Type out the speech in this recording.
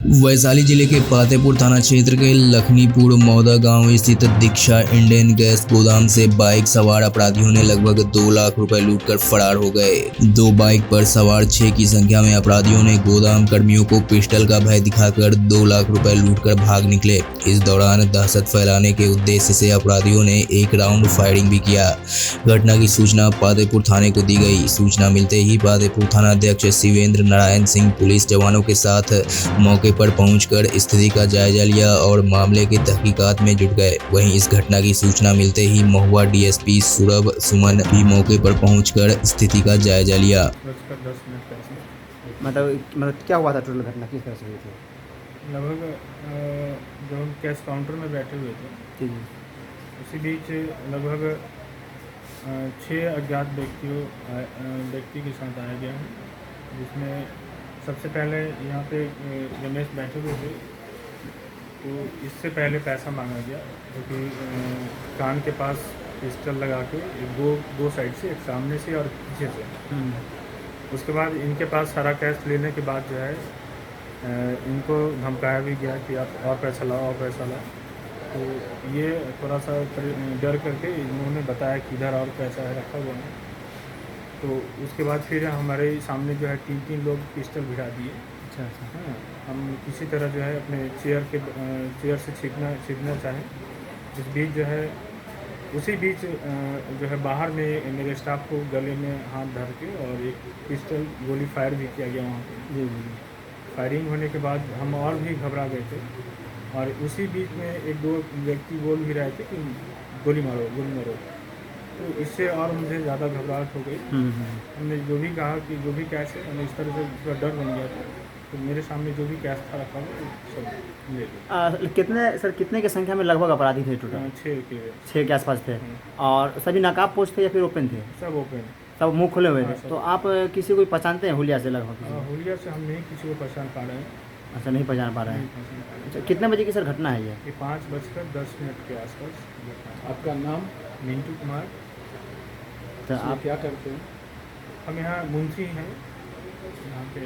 वैशाली जिले के फतेहपुर थाना क्षेत्र के लखनीपुर मौदा गांव स्थित दीक्षा इंडेन गैस गोदाम से बाइक सवार अपराधियों ने लगभग 2 लाख रुपए लूटकर फरार हो गए। 2 बाइक पर सवार 6 की संख्या में अपराधियों ने गोदाम कर्मियों को पिस्टल का भय दिखाकर 2 लाख रुपए लूटकर भाग निकले। इस दौरान दहशत फैलाने के उद्देश्य से अपराधियों ने एक राउंड फायरिंग भी किया। घटना की सूचना फतेहपुर थाने को दी गई। सूचना मिलते ही फतेहपुर थाना अध्यक्ष शिवेंद्र नारायण सिंह पुलिस जवानों के साथ मौके पर पहुंचकर स्थिति का जायजा लिया और मामले की तहकीकात में जुट गए। वहीं इस घटना की सूचना मिलते ही महुआ डीएसपी सुरभ सुमन भी मौके पर पहुंचकर स्थिति का जायजा लिया। मतलब क्या हुआ था? टोटल घटना किस तरह से हुई थी? लगभग जो हम कैश काउंटर में बैठे हुए थे, ठीक है। उसी बीच लगभग 6 अज्ञात व्यक्ति के साथ आया गया है, जिसमें सबसे पहले यहाँ पे रमेश बैठे हुए थे, तो इससे पहले पैसा मांगा गया, क्योंकि कान के पास पिस्टल लगा के दो साइड से, एक सामने से और पीछे से। उसके बाद इनके पास सारा कैश लेने के बाद जो है इनको धमकाया भी गया कि आप और पैसा लाओ, और पैसा लाओ। तो ये थोड़ा सा डर करके इन्होंने बताया कि इधर और पैसा है रखा हुआ है। तो उसके बाद फिर हमारे सामने जो है 3 लोग पिस्टल भिड़ा दिए। अच्छा। हाँ, हम किसी तरह जो है अपने चेयर से छीनना चाहें। इस बीच जो है उसी बीच जो है बाहर में मेरे स्टाफ को गले में हाथ धर के और एक पिस्टल गोली फायर भी किया गया वहाँ पे। जी। फायरिंग होने के बाद हम और भी घबरा गए थे, और उसी बीच में 1-2 व्यक्ति बोल भी रहे थे कि गोली मारो। तो इससे और मुझे ज़्यादा घबराहट हो गई। हमने जो भी कहा कि जो भी कैश है, हमें इस तरह से थोड़ा डर बन गया था। तो मेरे सामने जो भी कैश था रखा हुआ सब ले लिया। कितने की संख्या में लगभग अपराधी थे टोटल? 6 के आसपास थे। और सभी नकाबपोश थे या फिर ओपन थे? सब ओपन। सब मुंह खुले हुए थे। हाँ, तो आप किसी को पहचानते हैं हुलिया से? लगभग हुलिया से हम नहीं किसी को पहचान पा रहे हैं। अच्छा, नहीं पहचान पा रहे हैं। अच्छा, कितने बजे की सर घटना है ये? 5:10 के आसपास। आपका नाम? मिंटू कुमार। तो आप क्या करते हैं? हम यहाँ मुंशी हैं, यहाँ पे